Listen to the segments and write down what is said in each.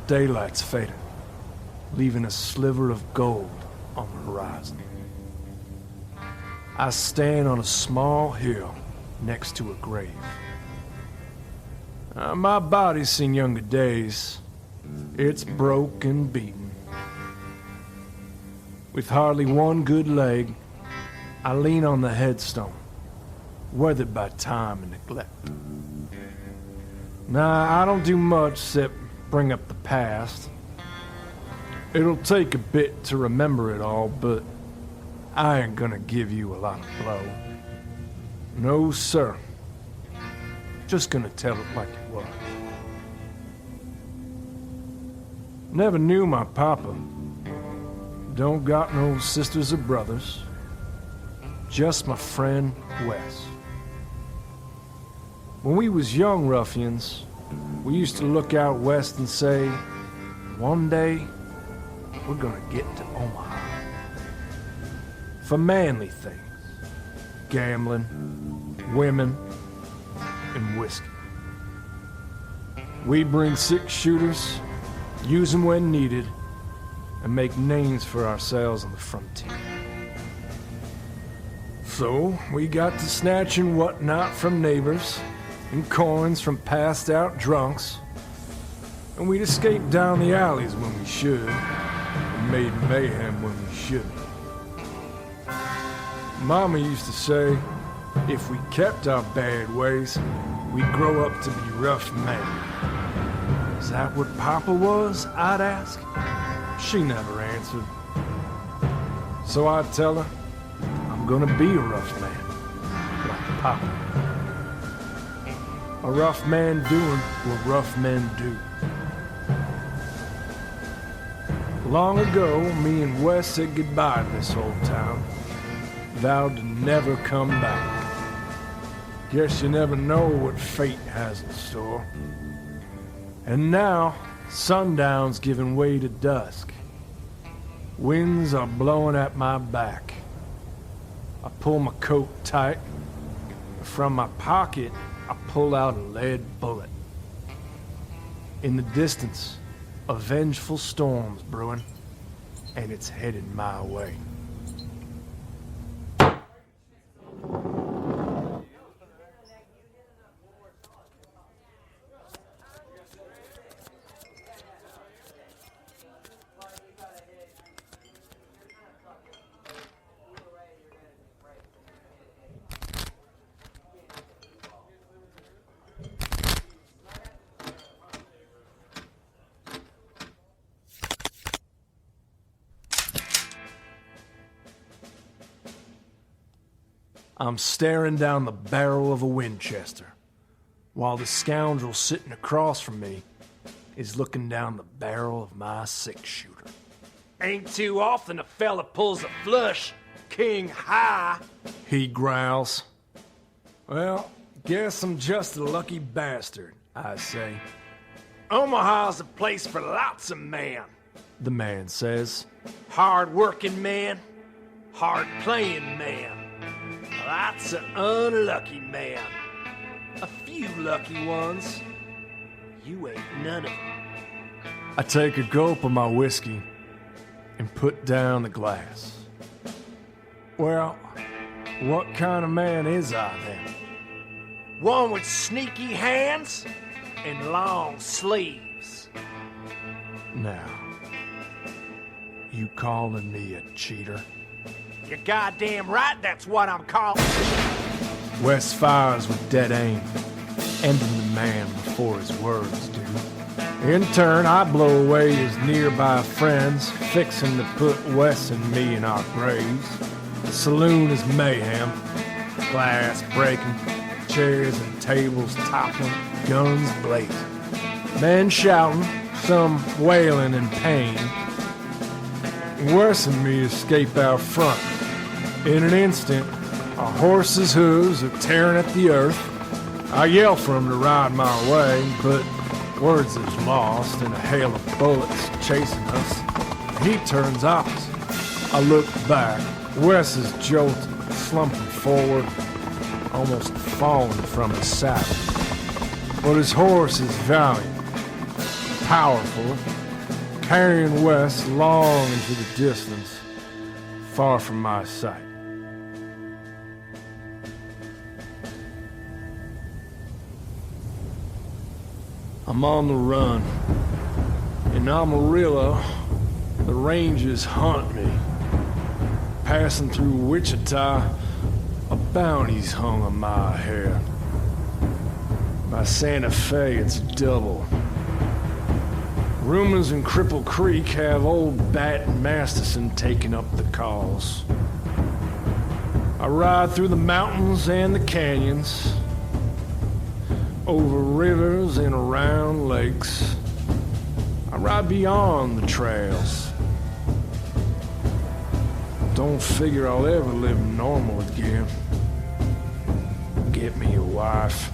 Daylight's fading, leaving a sliver of gold on the horizon. I stand on a small hill next to a grave. My body's seen younger days. It's broke and beaten. With hardly one good leg, I lean on the headstone, weathered by time and neglect. Nah, I don't do much except bring up the past. It'll take a bit to remember it all, but I ain't gonna give you a lot of blow. No, sir. Just gonna tell it like it was. Never knew my papa. Don't got no sisters or brothers. Just my friend Wes. When we was young ruffians, we used to look out west and say, one day, we're gonna get to Omaha. For manly things. Gambling, women, and whiskey. We bring 6 shooters, use them when needed, and make names for ourselves on the frontier. So, we got to snatching whatnot from neighbors, and coins from passed out drunks, and we'd escape down the alleys when we should, and made mayhem when we shouldn't. Mama used to say, if we kept our bad ways, we'd grow up to be rough men. Is that what Papa was? I'd ask. She never answered. So I'd tell her, I'm gonna be a rough man, like Papa. A rough man doing what rough men do. Long ago, me and Wes said goodbye to this old town. Vowed to never come back. Guess you never know what fate has in store. And now, sundown's giving way to dusk. Winds are blowing at my back. I pull my coat tight. From my pocket, I pull out a lead bullet. In the distance, a vengeful storm's brewing, and it's headed my way. I'm staring down the barrel of a Winchester, while the scoundrel sitting across from me is looking down the barrel of my 6-shooter. Ain't too often a fella pulls a flush, king high, he growls. Well, guess I'm just a lucky bastard, I say. Omaha's a place for lots of men, the man says. Hard-working men, hard-playing men. Lots of unlucky men. A few lucky ones. You ain't none of them. I take a gulp of my whiskey and put down the glass. Well, what kind of man is I then? One with sneaky hands and long sleeves. Now, you calling me a cheater? You're goddamn right, that's what I'm calling. Wes fires with dead aim, ending the man before his words do. In turn, I blow away his nearby friends, fixing to put Wes and me in our graves. The saloon is mayhem, glass breaking, chairs and tables toppling, guns blazing. Men shouting, some wailing in pain. Wes and me escape out front. In an instant, our horse's hooves are tearing at the earth. I yell for him to ride my way, but words is lost in a hail of bullets chasing us. He turns opposite. I look back. Wes is jolted, slumping forward, almost falling from his saddle. But his horse is valiant, powerful, carrying Wes long into the distance, far from my sight. I'm on the run. In Amarillo, the Rangers hunt me. Passing through Wichita, a bounty's hung on my head. By Santa Fe, it's double. Rumors in Cripple Creek have old Bat Masterson taking up the cause. I ride through the mountains and the canyons, over rivers and around lakes. I ride beyond the trails. Don't figure I'll ever live normal again. Get me a wife.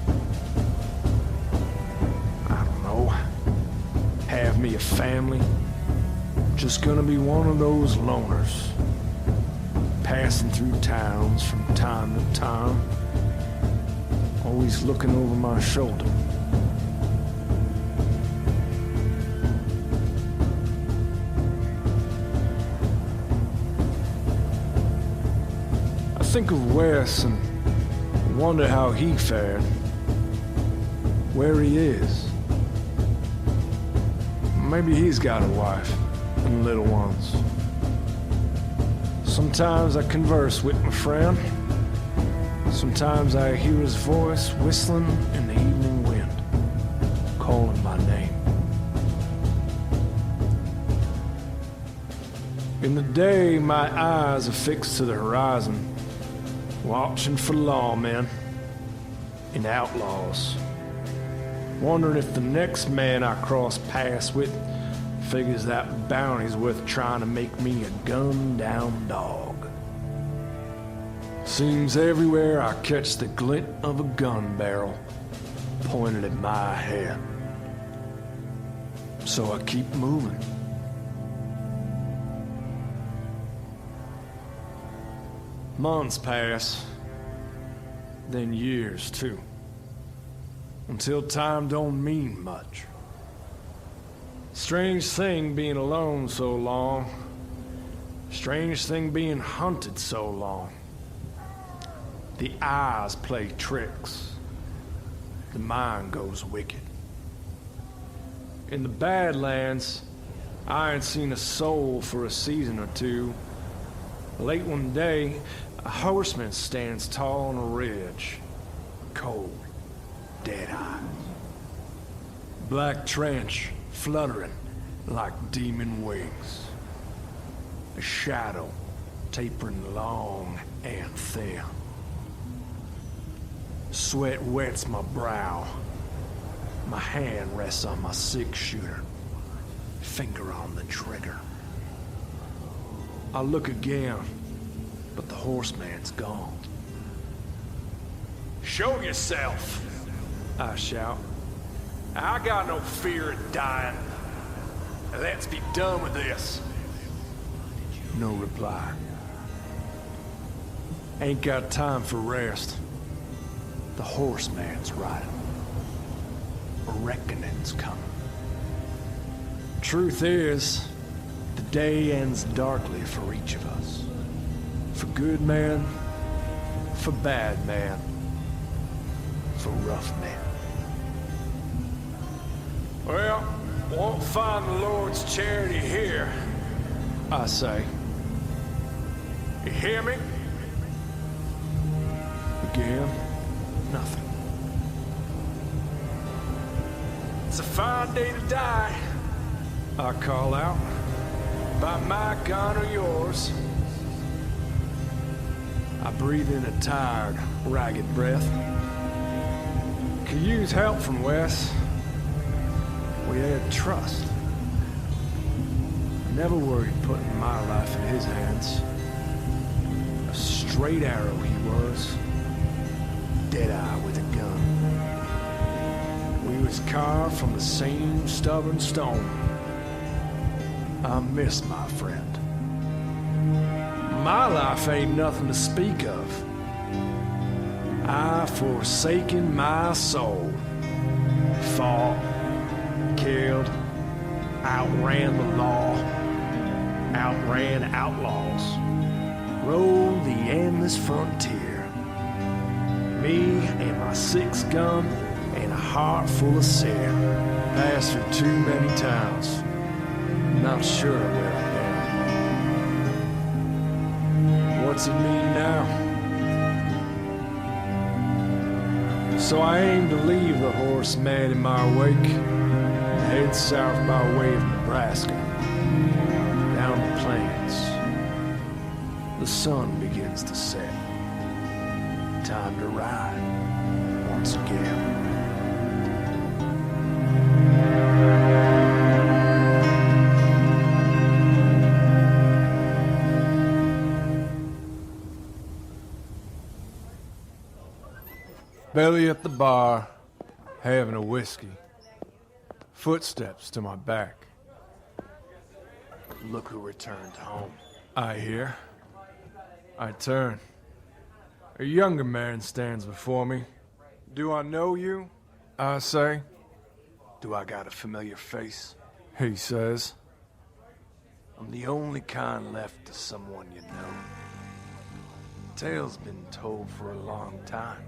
I don't know. Have me a family. Just gonna be one of those loners. Passing through towns from time to time. Always looking over my shoulder. I think of Wes and wonder how he fared, where he is. Maybe he's got a wife and little ones. Sometimes I converse with my friend. Sometimes I hear his voice whistling in the evening wind, calling my name. In the day, my eyes are fixed to the horizon, watching for lawmen and outlaws, wondering if the next man I cross paths with figures that bounty's worth trying to make me a gunned-down dog. Seems everywhere I catch the glint of a gun barrel pointed at my head. So I keep moving. Months pass, then years too, until time don't mean much. Strange thing being alone so long, strange thing being hunted so long. The eyes play tricks, the mind goes wicked. In the Badlands, I ain't seen a soul for a season or two. Late one day, a horseman stands tall on a ridge, cold, dead eyes. Black trench fluttering like demon wings. A shadow tapering long and thin. Sweat wets my brow. My hand rests on my six-shooter, finger on the trigger. I look again, but the horseman's gone. "Show yourself," I shout. "I got no fear of dying. Let's be done with this." No reply. Ain't got time for rest. The horseman's riding. A reckoning's coming. Truth is, the day ends darkly for each of us. For good man, for bad man, for rough man. "Well, won't find the Lord's charity here," I say. "You hear me?" Again, nothing. "It's a fine day to die," I call out. "By my gun or yours." I breathe in a tired, ragged breath. Could use help from Wes. We had trust. Never worried putting my life in his hands. A straight arrow he was. Dead-eye with a gun. We was carved from the same stubborn stone. I miss my friend. My life ain't nothing to speak of. I forsaken my soul. Fought, killed, outran the law, outran outlaws, rode the endless frontier. Me and my 6 gun and a heart full of sin. Passed through too many towns. Not sure where I've been. What's it mean now? So I aim to leave the horse man in my wake and head south by way of Nebraska, down the plains. The sun begins to set. Time to ride once again. Belly at the bar, having a whiskey. Footsteps to my back. Look who returned home. I hear. I turn. A younger man stands before me. Do I know you? I say. Do I got a familiar face? He says. I'm the only kind left to someone you know. Tale's been told for a long time.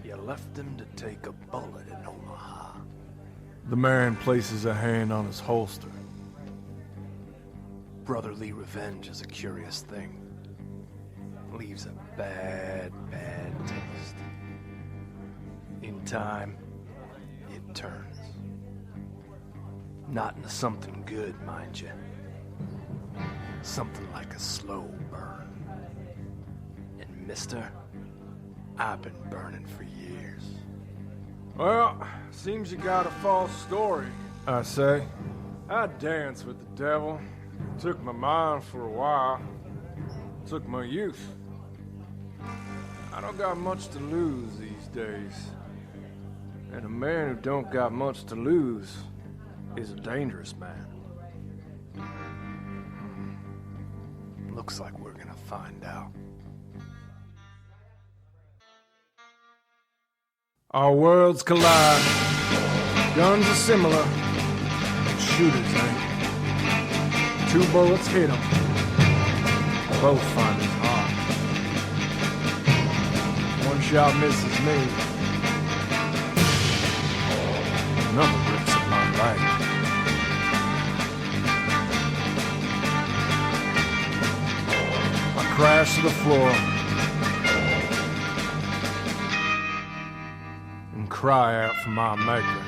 You left him to take a bullet in Omaha. The man places a hand on his holster. Brotherly revenge is a curious thing. Leaves a bad, bad taste. In time, it turns. Not into something good, mind you. Something like a slow burn. And mister, I've been burning for years. Well, seems you got a false story, I say. I danced with the devil. Took my mind for a while. Took my youth. I don't got much to lose these days. And a man who don't got much to lose is a dangerous man. Looks like we're gonna find out. Our worlds collide. Guns are similar, but shooters ain't. 2 bullets hit them. Both find his heart. 1 shot misses me. Another rips at my leg. I crash to the floor and cry out for my maker.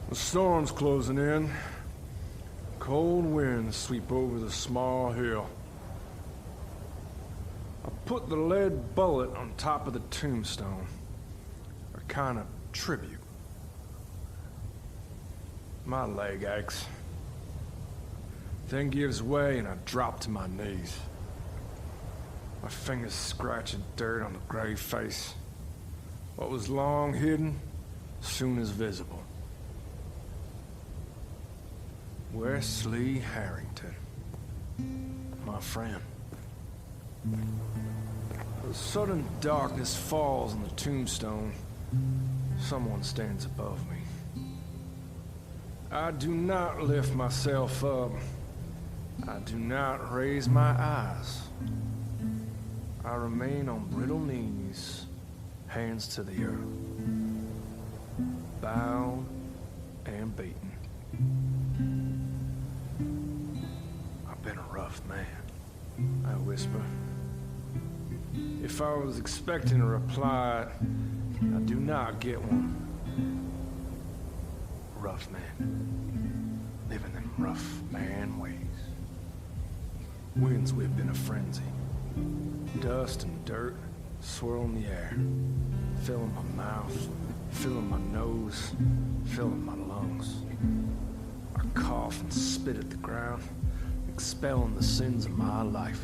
The storm's closing in. Cold winds sweep over the small hill. I put the lead bullet on top of the tombstone. A kind of tribute. My leg aches. Thing gives way and I drop to my knees. My fingers scratching dirt on the gray face. What was long hidden, soon is visible. Wesley Harrington, my friend. A sudden darkness falls on the tombstone, Someone stands above me. I do not lift myself up. I do not raise my eyes. I remain on brittle knees, hands to the earth, bowed and beaten. I've been a rough man, I whisper. If I was expecting a reply, I do not get one. Rough man, living them rough man ways. Winds whip in a frenzy. Dust and dirt swirl in the air, filling my mouth, filling my nose, filling my lungs. I cough and spit at the ground, expelling the sins of my life.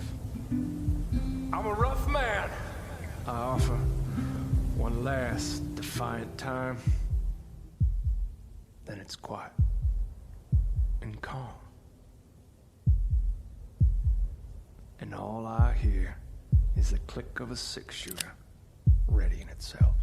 I'm a rough man, I offer, one last defiant time. Then it's quiet and calm. And all I hear is the click of a six-shooter readying itself.